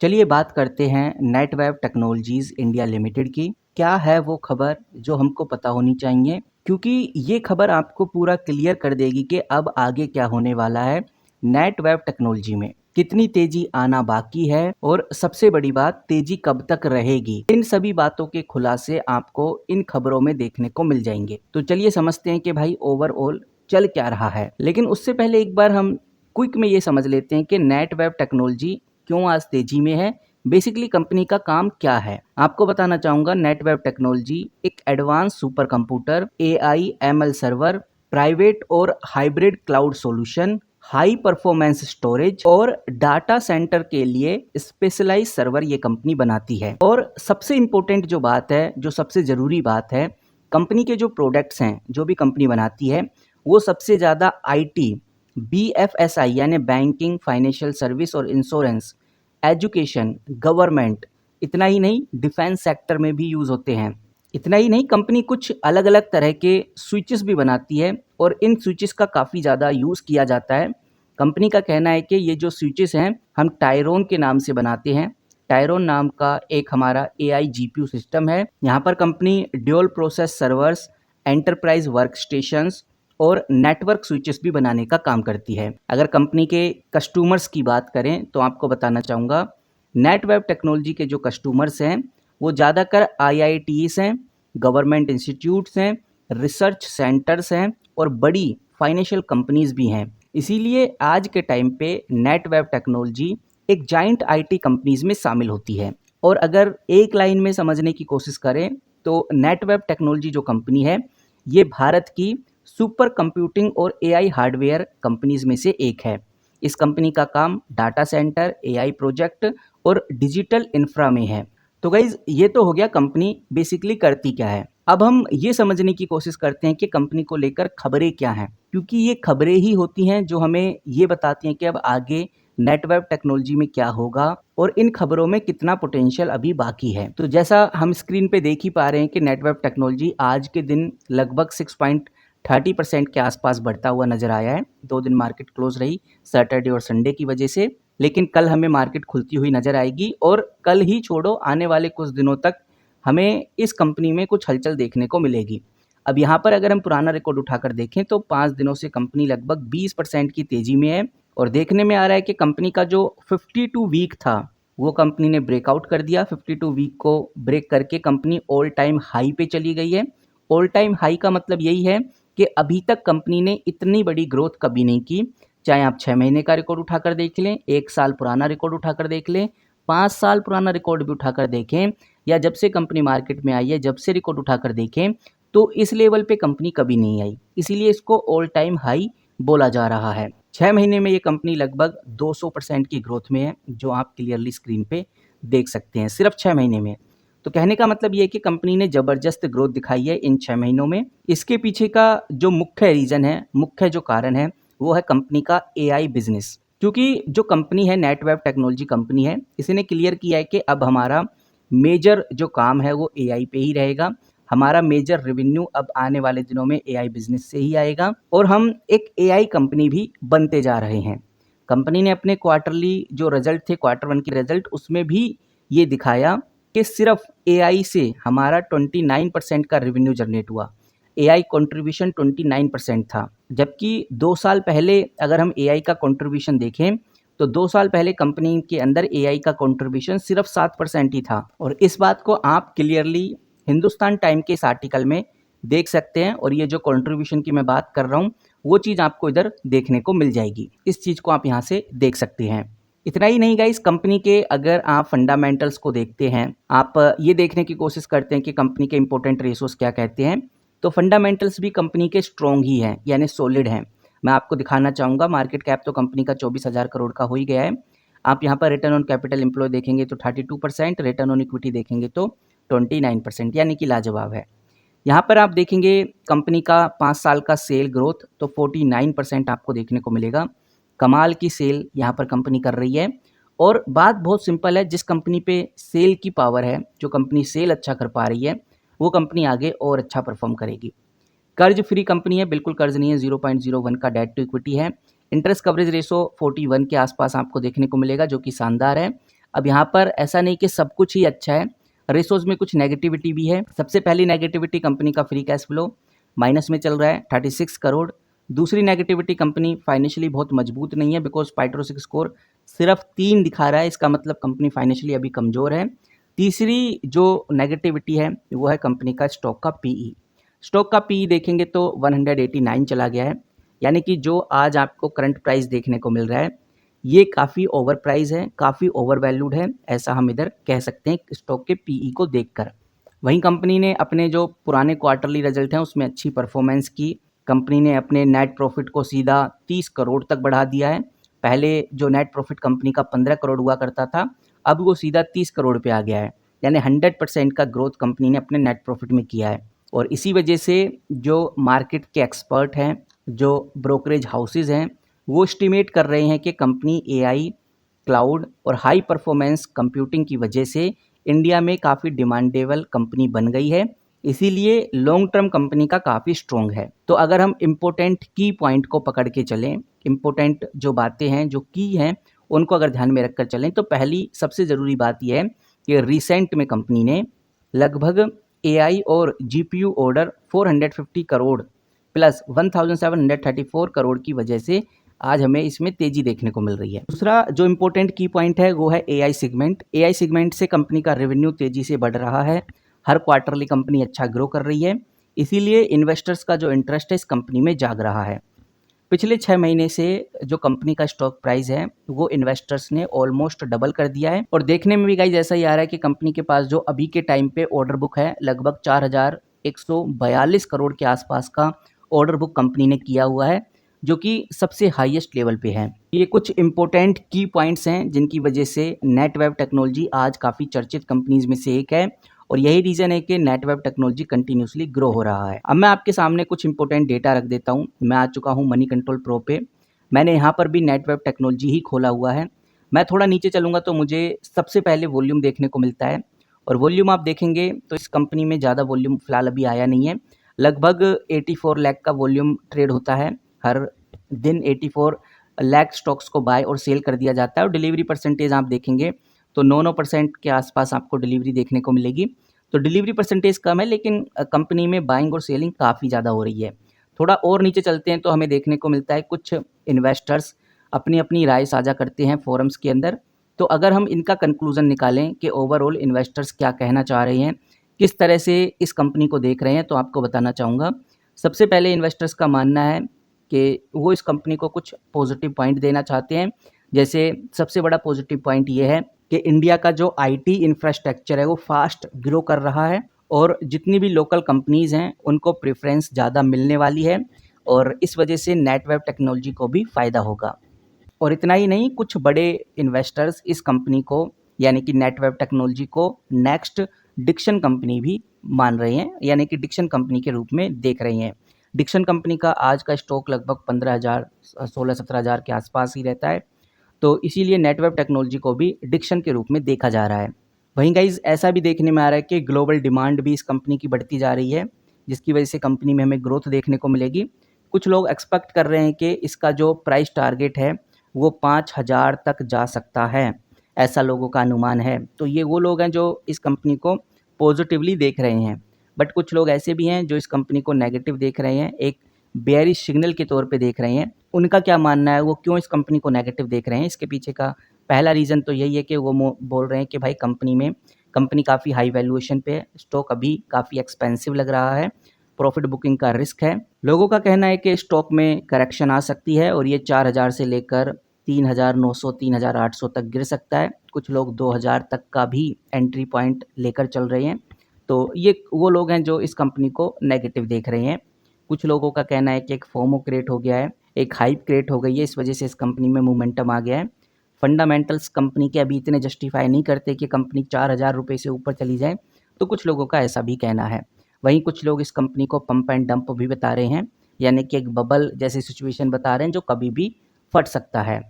चलिए बात करते हैं नेटवेब टेक्नोलॉजीज इंडिया लिमिटेड की। क्या है वो खबर जो हमको पता होनी चाहिए, क्योंकि ये खबर आपको पूरा क्लियर कर देगी कि अब आगे क्या होने वाला है नेटवेब टेक्नोलॉजी में, कितनी तेजी आना बाकी है और सबसे बड़ी बात तेजी कब तक रहेगी। इन सभी बातों के खुलासे आपको इन खबरों में देखने को मिल जाएंगे। तो चलिए समझते हैं कि भाई ओवरऑल चल क्या रहा है। लेकिन उससे पहले एक बार हम क्विक में ये समझ लेते हैं कि नेटवेब टेक्नोलॉजी क्यों आज तेजी में है, बेसिकली कंपनी का काम क्या है। आपको बताना चाहूंगा नेटवेब टेक्नोलॉजी एक advance super computer, AI ML server, private और hybrid cloud solution, high performance storage और डाटा सेंटर के लिए स्पेशलाइज सर्वर ये कंपनी बनाती है। और सबसे इंपॉर्टेंट जो बात है, जो सबसे जरूरी बात है, कंपनी के जो प्रोडक्ट्स हैं जो भी कंपनी बनाती है वो सबसे ज्यादा आईटी, बीएफएसआई यानी बैंकिंग, फाइनेंशियल सर्विस और इंश्योरेंस, एजुकेशन, गवर्नमेंट, इतना ही नहीं डिफेंस सेक्टर में भी यूज़ होते हैं। इतना ही नहीं, कंपनी कुछ अलग अलग तरह के स्विचेस भी बनाती है और इन स्विचेस का काफ़ी ज़्यादा यूज़ किया जाता है। कंपनी का कहना है कि ये जो स्विचेस हैं हम टायरोन के नाम से बनाते हैं। टायरोन नाम का एक हमारा एआई जीपीयू सिस्टम है। यहाँ पर company dual process servers, enterprise work stations और नेटवर्क स्विचेस भी बनाने का काम करती है। अगर कंपनी के कस्टमर्स की बात करें तो आपको बताना चाहूँगा नेटवेब टेक्नोलॉजी के जो कस्टमर्स हैं वो ज़्यादातर आईआईटीज हैं, गवर्नमेंट इंस्टीट्यूट्स हैं, रिसर्च सेंटर्स हैं और बड़ी फाइनेंशियल कंपनीज भी हैं। इसीलिए आज के टाइम पे नेटवेब टेक्नोलॉजी एक जाइंट आईटी कंपनीज में शामिल होती है। और अगर एक लाइन में समझने की कोशिश करें तो नेटवेब टेक्नोलॉजी जो कंपनी है ये भारत की सुपर कंप्यूटिंग और एआई हार्डवेयर कंपनीज में से एक है। इस कंपनी का काम डाटा सेंटर, एआई प्रोजेक्ट और डिजिटल इंफ्रा में है। तो गाइज ये तो हो गया कंपनी बेसिकली करती क्या है। अब हम ये समझने की कोशिश करते हैं कि कंपनी को लेकर खबरें क्या हैं, क्योंकि ये खबरें ही होती हैं जो हमें ये बताती हैं कि अब आगे नेटवेब टेक्नोलॉजी में क्या होगा और इन खबरों में कितना पोटेंशियल अभी बाकी है। तो जैसा हम स्क्रीन पे देख ही पा रहे हैं कि नेटवेब टेक्नोलॉजी आज के दिन लगभग 6.30% के आसपास बढ़ता हुआ नजर आया है। 2 दिन मार्केट क्लोज रही सैटरडे और संडे की वजह से, लेकिन कल हमें मार्केट खुलती हुई नजर आएगी और कल ही छोड़ो आने वाले कुछ दिनों तक हमें इस कंपनी में कुछ हलचल देखने को मिलेगी। अब यहाँ पर अगर हम पुराना रिकॉर्ड उठाकर देखें तो 5 दिनों से कंपनी लगभग 20% की तेजी में है और देखने में आ रहा है कि कंपनी का जो 52 वीक था वो कंपनी ने ब्रेकआउट कर दिया। 52 वीक को ब्रेक करके कंपनी ऑल टाइम हाई पे चली गई है। ऑल टाइम हाई का मतलब यही है कि अभी तक कंपनी ने इतनी बड़ी ग्रोथ कभी नहीं की। चाहे आप 6 महीने का रिकॉर्ड उठाकर देख लें, 1 साल पुराना रिकॉर्ड उठाकर देख लें, 5 साल पुराना रिकॉर्ड भी उठाकर देखें, या जब से कंपनी मार्केट में आई है जब से रिकॉर्ड उठाकर देखें, तो इस लेवल पे कंपनी कभी नहीं आई। इसीलिए इसको ऑल टाइम हाई बोला जा रहा है। 6 महीने में ये कंपनी लगभग 200% की ग्रोथ में है, जो आप क्लियरली स्क्रीन पे देख सकते हैं, सिर्फ 6 महीने में। तो कहने का मतलब ये है कि कंपनी ने जबरदस्त ग्रोथ दिखाई है इन 6 महीनों में। इसके पीछे का जो मुख्य रीजन है, मुख्य जो कारण है, वो है कंपनी का एआई बिजनेस। क्योंकि जो कंपनी है नेटवेब टेक्नोलॉजी कंपनी है, इसने क्लियर किया है कि अब हमारा मेजर जो काम है वो एआई पे ही रहेगा। हमारा मेजर रेवेन्यू अब आने वाले दिनों में एआई बिजनेस से ही आएगा और हम एक एआई कंपनी भी बनते जा रहे हैं। कंपनी ने अपने क्वार्टरली जो रिजल्ट थे, Q1 के रिजल्ट, उसमें भी ये दिखाया कि सिर्फ एआई से हमारा 29% का रेवेन्यू जनरेट हुआ। एआई कंट्रीब्यूशन 29% था, जबकि 2 साल पहले अगर हम एआई का कंट्रीब्यूशन देखें तो 2 साल पहले कंपनी के अंदर एआई का कंट्रीब्यूशन सिर्फ 7% ही था। और इस बात को आप क्लियरली हिंदुस्तान टाइम के इस आर्टिकल में देख सकते हैं और ये जो कंट्रीब्यूशन की मैं बात कर रहा हूँ वो चीज़ आपको इधर देखने को मिल जाएगी। इस चीज़ को आप यहाँ से देख सकते हैं। इतना ही नहीं गाइस, कंपनी के अगर आप फंडामेंटल्स को देखते हैं, आप ये देखने की कोशिश करते हैं कि कंपनी के इंपॉर्टेंट रेशोस क्या कहते हैं, तो फंडामेंटल्स भी कंपनी के स्ट्रॉन्ग ही हैं, यानी सॉलिड हैं। मैं आपको दिखाना चाहूँगा, मार्केट कैप तो कंपनी का 24,000 करोड़ का हो ही गया है। आप यहाँ पर रिटर्न ऑन कैपिटल एम्प्लॉय देखेंगे तो 32%, रिटर्न ऑन इक्विटी देखेंगे तो 29%, यानी कि लाजवाब है। यहाँ पर आप देखेंगे कंपनी का 5 साल का सेल ग्रोथ तो 49% आपको देखने को मिलेगा। कमाल की सेल यहाँ पर कंपनी कर रही है। और बात बहुत सिंपल है, जिस कंपनी पे सेल की पावर है, जो कंपनी सेल अच्छा कर पा रही है, वो कंपनी आगे और अच्छा परफॉर्म करेगी। कर्ज फ्री कंपनी है, बिल्कुल कर्ज नहीं है, 0.01 का डेट टू इक्विटी है। इंटरेस्ट कवरेज रेशो 41 के आसपास आपको देखने को मिलेगा, जो कि शानदार है। अब यहाँ पर ऐसा नहीं कि सब कुछ ही अच्छा है, रेशोज़ में कुछ नेगेटिविटी भी है। सबसे पहली नेगेटिविटी कंपनी का फ्री कैश फ्लो माइनस में चल रहा है 36 करोड़। दूसरी नेगेटिविटी कंपनी फाइनेंशियली बहुत मजबूत नहीं है बिकॉज़ पाइट्रोसिक स्कोर सिर्फ 3 दिखा रहा है, इसका मतलब कंपनी फाइनेंशियली अभी कमज़ोर है। तीसरी जो नेगेटिविटी है वो है कंपनी का स्टॉक का पीई। स्टॉक का पीई देखेंगे तो 189 चला गया है, यानी कि जो आज आपको करंट प्राइस देखने को मिल रहा है ये काफ़ी ओवर प्राइस है, काफ़ी ओवर वैल्यूड है, ऐसा हम इधर कह सकते हैं स्टॉक के पीई को देखकर। वहीं कंपनी ने अपने जो पुराने क्वार्टरली रिजल्ट हैं उसमें अच्छी परफॉर्मेंस की। कंपनी ने अपने नेट प्रॉफिट को सीधा 30 करोड़ तक बढ़ा दिया है। पहले जो नेट प्रॉफिट कंपनी का 15 करोड़ हुआ करता था, अब वो सीधा 30 करोड़ पे आ गया है, यानी 100% का ग्रोथ कंपनी ने अपने नेट प्रॉफिट में किया है। और इसी वजह से जो मार्केट के एक्सपर्ट हैं, जो ब्रोकरेज हाउसेज हैं, वो एस्टिमेट कर रहे हैं कि कंपनी एआई, क्लाउड और हाई परफॉर्मेंस कंप्यूटिंग की वजह से इंडिया में काफ़ी डिमांडेबल कंपनी बन गई है, इसीलिए लॉन्ग टर्म कंपनी का काफ़ी स्ट्रॉन्ग है। तो अगर हम इम्पोर्टेंट की पॉइंट को पकड़ के चलें, इम्पोर्टेंट जो बातें हैं, जो की हैं, उनको अगर ध्यान में रखकर चलें, तो पहली सबसे ज़रूरी बात यह है कि रिसेंट में कंपनी ने लगभग एआई और GPU order 450 crore plus 1734 crore की वजह से आज हमें इसमें तेजी देखने को मिल रही है। दूसरा जो इम्पोर्टेंट की पॉइंट है वो है एआई सेगमेंट। एआई सेगमेंट से कंपनी का रेवेन्यू तेजी से बढ़ रहा है, हर क्वार्टरली कंपनी अच्छा ग्रो कर रही है, इसीलिए इन्वेस्टर्स का जो इंटरेस्ट है इस कंपनी में जाग रहा है। पिछले 6 महीने से जो कंपनी का स्टॉक प्राइस है वो इन्वेस्टर्स ने ऑलमोस्ट डबल कर दिया है और देखने में भी गाइस ऐसा ही आ रहा है कि कंपनी के पास जो अभी के टाइम पे ऑर्डर बुक है लगभग 4142 करोड़ के आसपास का ऑर्डर बुक कंपनी ने किया हुआ है, जो कि सबसे हाईएस्ट लेवल पे है। ये कुछ इंपॉर्टेंट की पॉइंट्स हैं जिनकी वजह से नेटवेब टेक्नोलॉजी आज काफ़ी चर्चित कंपनीज में से एक है और यही रीज़न है कि नेटवेब टेक्नोलॉजी कंटिन्यूसली ग्रो हो रहा है। अब मैं आपके सामने कुछ इंपॉर्टेंट डेटा रख देता हूँ। मैं आ चुका हूँ मनी कंट्रोल प्रो पे। मैंने यहाँ पर भी नेटवेब टेक्नोलॉजी ही खोला हुआ है। मैं थोड़ा नीचे चलूँगा तो मुझे सबसे पहले वॉल्यूम देखने को मिलता है और वॉल्यूम आप देखेंगे तो इस कंपनी में ज़्यादा वॉल्यूम फिलहाल अभी आया नहीं है। लगभग 84 लाख का वॉल्यूम ट्रेड होता है, हर दिन 84 लाख स्टॉक्स को बाय और सेल कर दिया जाता है और डिलीवरी परसेंटेज आप देखेंगे तो 9% के आसपास आपको डिलीवरी देखने को मिलेगी। तो डिलीवरी परसेंटेज कम है लेकिन कंपनी में बाइंग और सेलिंग काफ़ी ज़्यादा हो रही है। थोड़ा और नीचे चलते हैं तो हमें देखने को मिलता है कुछ इन्वेस्टर्स अपनी अपनी राय साझा करते हैं फोरम्स के अंदर। तो अगर हम इनका कंक्लूजन निकालें कि ओवरऑल इन्वेस्टर्स क्या कहना चाह रहे हैं, किस तरह से इस कंपनी को देख रहे हैं, तो आपको बताना चाहूँगा। सबसे पहले इन्वेस्टर्स का मानना है कि वो इस कंपनी को कुछ पॉजिटिव पॉइंट देना चाहते हैं। जैसे सबसे बड़ा पॉजिटिव पॉइंट ये है कि इंडिया का जो आईटी इंफ्रास्ट्रक्चर है वो फास्ट ग्रो कर रहा है और जितनी भी लोकल कंपनीज़ हैं उनको प्रेफरेंस ज़्यादा मिलने वाली है और इस वजह से नेटवेब टेक्नोलॉजी को भी फ़ायदा होगा। और इतना ही नहीं, कुछ बड़े इन्वेस्टर्स इस कंपनी को यानी कि नेटवेब टेक्नोलॉजी को नेक्स्ट डिक्शन कंपनी भी मान रहे हैं, यानी कि डिक्शन कंपनी के रूप में देख रहे हैं। डिक्शन कंपनी का आज का स्टॉक लगभग 15,000 16-17,000 के आसपास ही रहता है, तो इसीलिए नेटवेब टेक्नोलॉजी को भी डिक्शन के रूप में देखा जा रहा है। वहीं गाइज ऐसा भी देखने में आ रहा है कि ग्लोबल डिमांड भी इस कंपनी की बढ़ती जा रही है, जिसकी वजह से कंपनी में हमें ग्रोथ देखने को मिलेगी। कुछ लोग एक्सपेक्ट कर रहे हैं कि इसका जो प्राइस टारगेट है वो 5,000 तक जा सकता है, ऐसा लोगों का अनुमान है। तो ये वो लोग हैं जो इस कंपनी को पॉजिटिवली देख रहे हैं, बट कुछ लोग ऐसे भी हैं जो इस कंपनी को नेगेटिव देख रहे हैं, एक बेयरिश सिग्नल के तौर पे देख रहे हैं। उनका क्या मानना है, वो क्यों इस कंपनी को नेगेटिव देख रहे हैं? इसके पीछे का पहला रीज़न तो यही है कि वो बोल रहे हैं कि भाई कंपनी काफ़ी हाई वैल्यूएशन पे है, स्टॉक अभी काफ़ी एक्सपेंसिव लग रहा है, प्रॉफिट बुकिंग का रिस्क है। लोगों का कहना है कि स्टॉक में करेक्शन आ सकती है और ये 4,000 से लेकर 3,900 3,800 तक गिर सकता है। कुछ लोग 2,000 तक का भी एंट्री पॉइंट लेकर चल रहे हैं। तो ये वो लोग हैं जो इस कंपनी को नेगेटिव देख रहे हैं। कुछ लोगों का कहना है कि एक फोमो क्रिएट हो गया है, एक हाइप क्रिएट हो गई है, इस वजह से इस कंपनी में मोमेंटम आ गया है। फंडामेंटल्स कंपनी के अभी इतने जस्टिफाई नहीं करते कि कंपनी 4,000 रुपये से ऊपर चली जाए, तो कुछ लोगों का ऐसा भी कहना है। वहीं कुछ लोग इस कंपनी को पंप एंड डंप भी बता रहे हैं, यानी कि एक बबल जैसी सिचुएशन बता रहे हैं जो कभी भी फट सकता है।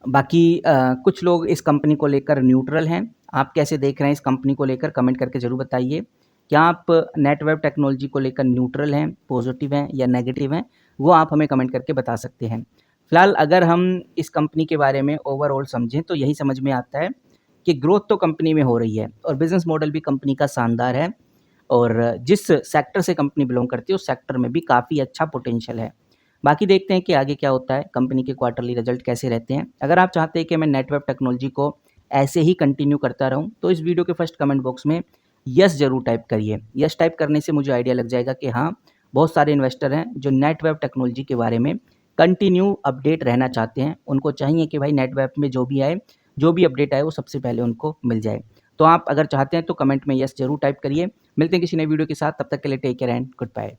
बाकी कुछ लोग इस कंपनी को लेकर न्यूट्रल हैं। आप कैसे देख रहे हैं इस कंपनी को लेकर, कमेंट करके ज़रूर बताइए। क्या आप नेटवेब टेक्नोलॉजी को लेकर न्यूट्रल हैं, पॉजिटिव हैं या नेगेटिव हैं, वो आप हमें कमेंट करके बता सकते हैं। फ़िलहाल अगर हम इस कंपनी के बारे में ओवरऑल समझें तो यही समझ में आता है कि ग्रोथ तो कंपनी में हो रही है और बिज़नेस मॉडल भी कंपनी का शानदार है और जिस सेक्टर से कंपनी बिलॉन्ग करती है उस सेक्टर में भी काफ़ी अच्छा पोटेंशियल है। बाकी देखते हैं कि आगे क्या होता है, कंपनी के क्वार्टरली रिजल्ट कैसे रहते हैं। अगर आप चाहते हैं कि मैं नेटवेब टेक्नोलॉजी को ऐसे ही कंटिन्यू करता रहूँ, तो इस वीडियो के फर्स्ट कमेंट बॉक्स में यस ज़रूर टाइप करिए। यस टाइप करने से मुझे आइडिया लग जाएगा कि हाँ, बहुत सारे इन्वेस्टर हैं जो नेटवेब टेक्नोलॉजी के बारे में कंटिन्यू अपडेट रहना चाहते हैं। उनको चाहिए कि भाई नेटवेब में जो भी आए, जो भी अपडेट आए वो सबसे पहले उनको मिल जाए। तो आप अगर चाहते हैं तो कमेंट में यस ज़रूर टाइप करिए। मिलते हैं किसी नए वीडियो के साथ, तब तक के लिए take care and good bye.